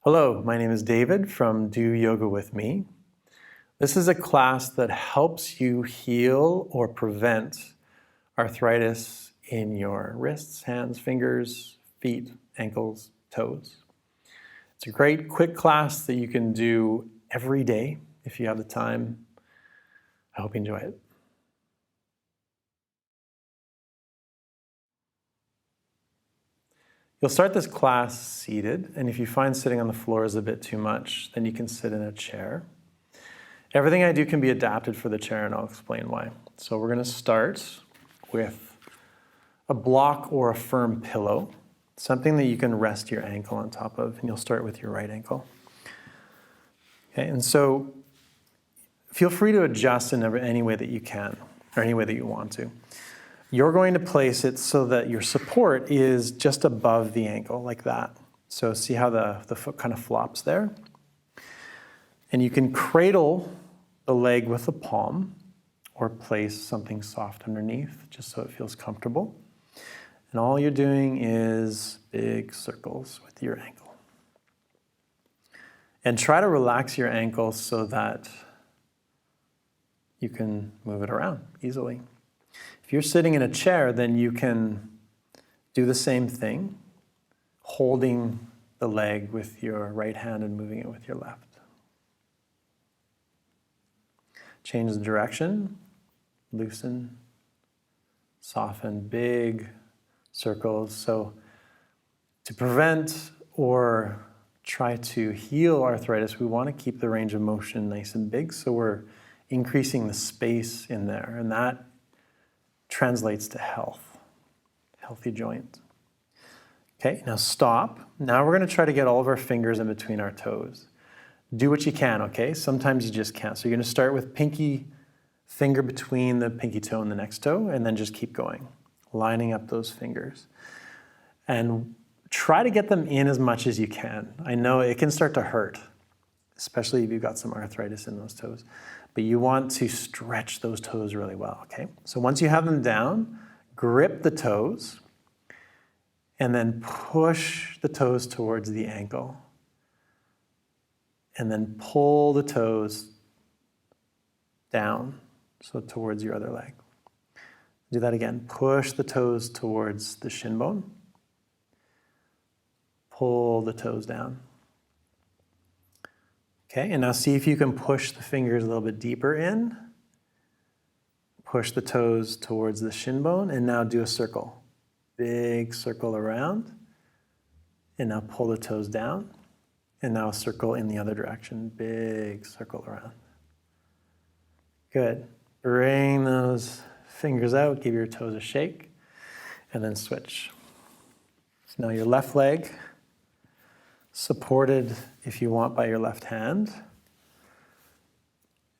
Hello, my name is David from DoYogaWithMe. This is a class that helps you heal or prevent arthritis in your wrists, hands, fingers, feet, ankles, toes. It's a great, quick class that you can do every day if you have the time. I hope you enjoy it. You'll start this class seated, and if you find sitting on the floor is a bit too much, then you can sit in a chair. Everything I do can be adapted for the chair, and I'll explain why. So we're going to start with a block or a firm pillow, something that you can rest your ankle on top of, and you'll start with your right ankle. Okay, and so feel free to adjust in any way that you can, or any way that you want to. You're going to place it so that your support is just above the ankle, like that. So see how the foot kind of flops there? And you can cradle the leg with the palm or place something soft underneath just so it feels comfortable. And all you're doing is big circles with your ankle. And try to relax your ankle so that you can move it around easily. If you're sitting in a chair, then you can do the same thing, holding the leg with your right hand and moving it with your left. Change the direction, loosen, soften, big circles. So to prevent or try to heal arthritis, we want to keep the range of motion nice and big, so we're increasing the space in there, and that translates to health, healthy joints. Okay, now stop. Now we're going to try to get all of our fingers in between our toes. Do what you can, okay? Sometimes you just can't. So you're going to start with pinky finger between the pinky toe and the next toe, and then just keep going, lining up those fingers. And try to get them in as much as you can. I know it can start to hurt, especially if you've got some arthritis in those toes. But you want to stretch those toes really well, okay? So once you have them down, grip the toes, and then push the toes towards the ankle. And then pull the toes down, so towards your other leg. Do that again. Push the toes towards the shin bone. Pull the toes down. Okay, and now see if you can push the fingers a little bit deeper in. Push the toes towards the shin bone, and now do a circle. Big circle around. And now pull the toes down. And now a circle in the other direction. Big circle around. Good. Bring those fingers out, give your toes a shake, and then switch. So now your left leg, supported, if you want, by your left hand.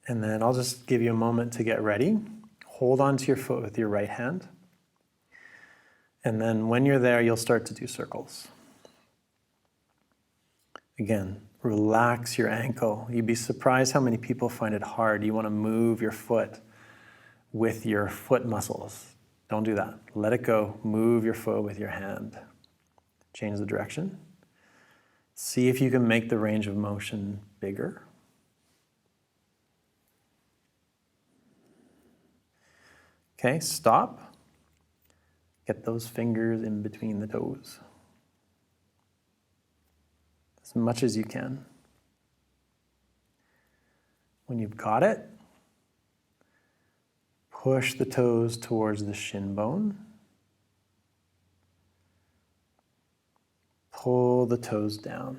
And then I'll just give you a moment to get ready. Hold onto your foot with your right hand. And then when you're there, you'll start to do circles. Again, relax your ankle. You'd be surprised how many people find it hard. You want to move your foot with your foot muscles. Don't do that. Let it go. Move your foot with your hand. Change the direction. See if you can make the range of motion bigger. Okay, stop. Get those fingers in between the toes. As much as you can. When you've got it, push the toes towards the shin bone. Pull the toes down.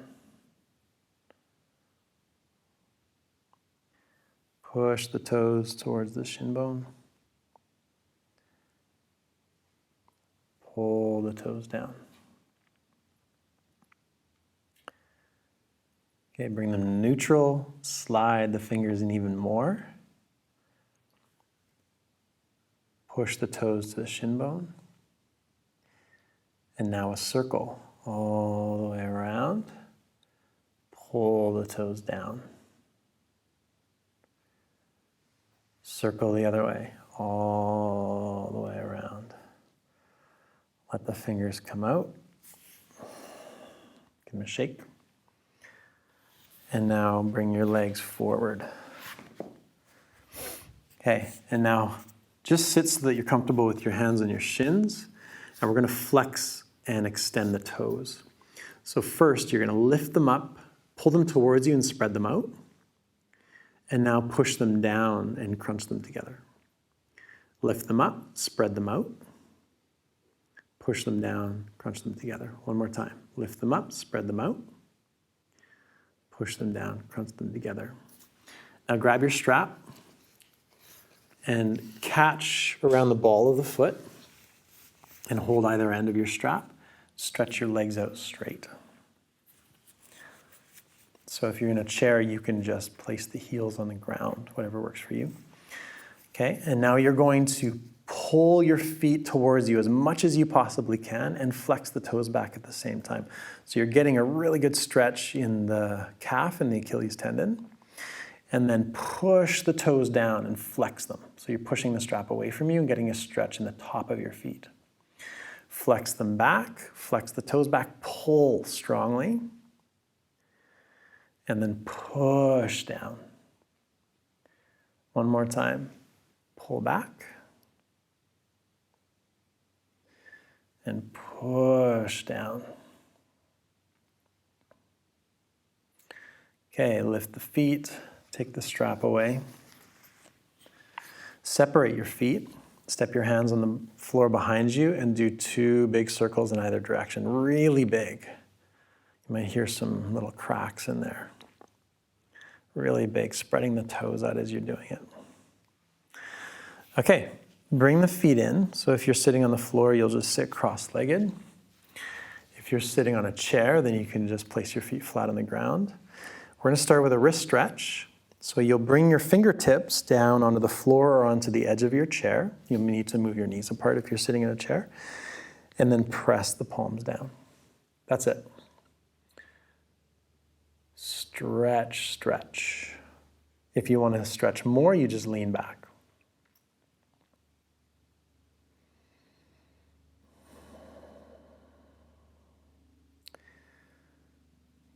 Push the toes towards the shin bone. Pull the toes down. Okay, bring them neutral. Slide the fingers in even more. Push the toes to the shin bone. And now a circle all the way around. Pull the toes down. Circle the other way, all the way around. Let the fingers come out. Give them a shake. And now bring your legs forward. Okay, and now just sit so that you're comfortable with your hands on your shins. And we're going to flex and extend the toes. So first, you're going to lift them up, pull them towards you and spread them out. And now push them down and crunch them together. Lift them up, spread them out. Push them down, crunch them together. One more time. Lift them up, spread them out. Push them down, crunch them together. Now grab your strap and catch around the ball of the foot and hold either end of your strap. Stretch your legs out straight. So if you're in a chair, you can just place the heels on the ground, whatever works for you. Okay, and now you're going to pull your feet towards you as much as you possibly can and flex the toes back at the same time. So you're getting a really good stretch in the calf and the Achilles tendon. And then push the toes down and flex them. So you're pushing the strap away from you and getting a stretch in the top of your feet. Flex them back, flex the toes back, pull strongly. And then push down. One more time. Pull back. And push down. Okay, lift the feet. Take the strap away. Separate your feet. Step your hands on the floor behind you and do 2 big circles in either direction. Really big. You might hear some little cracks in there. Really big, spreading the toes out as you're doing it. Okay, bring the feet in. So if you're sitting on the floor, you'll just sit cross-legged. If you're sitting on a chair, then you can just place your feet flat on the ground. We're going to start with a wrist stretch. So you'll bring your fingertips down onto the floor or onto the edge of your chair. You'll need to move your knees apart if you're sitting in a chair. And then press the palms down. That's it. Stretch, stretch. If you want to stretch more, you just lean back.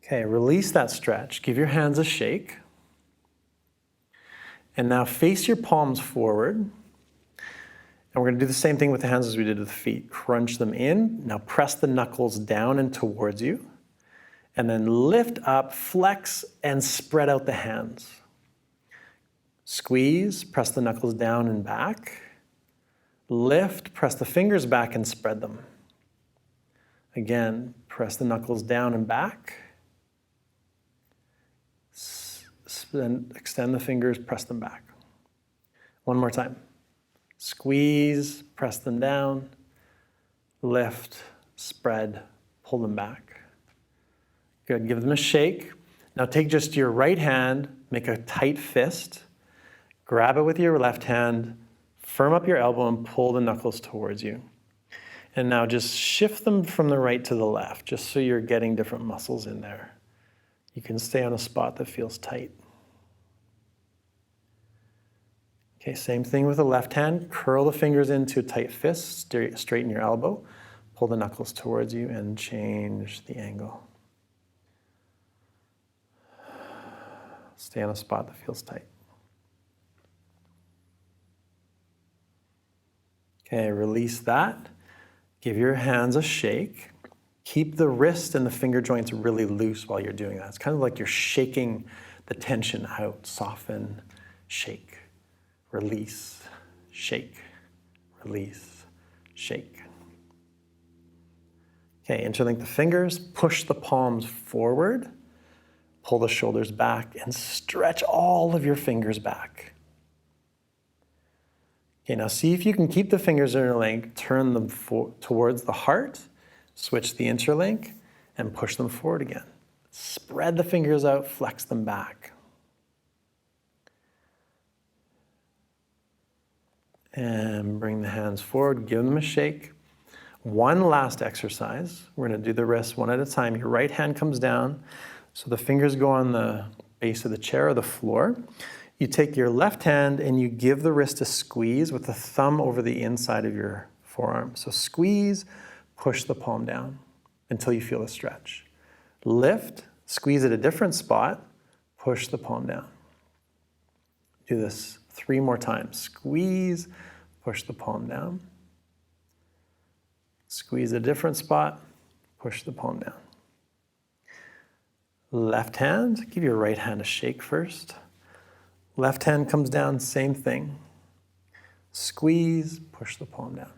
Okay, release that stretch. Give your hands a shake. And now face your palms forward. And we're going to do the same thing with the hands as we did with the feet. Crunch them in. Now press the knuckles down and towards you. And then lift up, flex, and spread out the hands. Squeeze, press the knuckles down and back. Lift, press the fingers back and spread them. Again, press the knuckles down and back. Then extend the fingers, press them back. One more time. Squeeze, press them down, lift, spread, pull them back. Good, give them a shake. Now take just your right hand, make a tight fist, grab it with your left hand, firm up your elbow and pull the knuckles towards you. And now just shift them from the right to the left, just so you're getting different muscles in there. You can stay on a spot that feels tight. Okay, same thing with the left hand. Curl the fingers into a tight fist, straighten your elbow, pull the knuckles towards you and change the angle. Stay on a spot that feels tight. Okay, release that. Give your hands a shake. Keep the wrist and the finger joints really loose while you're doing that. It's kind of like you're shaking the tension out. Soften, shake. Release, shake, release, shake. Okay, interlink the fingers, push the palms forward, pull the shoulders back, and stretch all of your fingers back. Okay, now see if you can keep the fingers interlinked, turn them towards the heart, switch the interlink, and push them forward again. Spread the fingers out, flex them back. And bring the hands forward, give them a shake. One last exercise. We're going to do the wrists one at a time. Your right hand comes down, so the fingers go on the base of the chair or the floor. You take your left hand and you give the wrist a squeeze with the thumb over the inside of your forearm. So squeeze, push the palm down until you feel a stretch. Lift, squeeze at a different spot, push the palm down. Do this 3 more times. Squeeze, push the palm down. Squeeze a different spot, push the palm down. Left hand, give your right hand a shake first. Left hand comes down, same thing. Squeeze, push the palm down.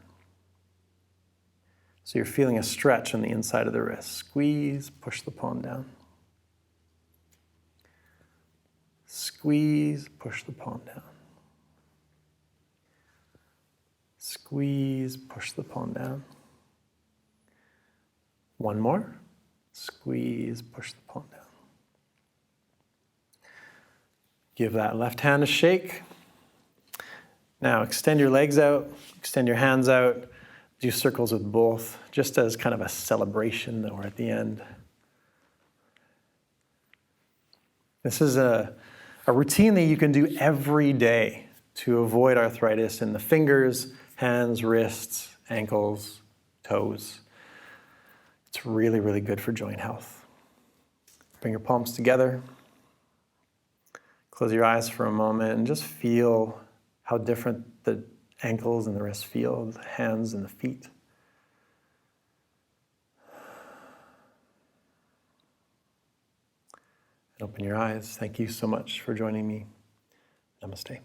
So you're feeling a stretch on the inside of the wrist. Squeeze, push the palm down. Squeeze, push the palm down. Squeeze, push the palm down. One more. Squeeze, push the palm down. Give that left hand a shake. Now extend your legs out, extend your hands out. Do circles with both, just as kind of a celebration that we're at the end. This is a routine that you can do every day to avoid arthritis in the fingers, hands, wrists, ankles, toes. It's really, really good for joint health. Bring your palms together. Close your eyes for a moment and just feel how different the ankles and the wrists feel, the hands and the feet. And open your eyes. Thank you so much for joining me. Namaste.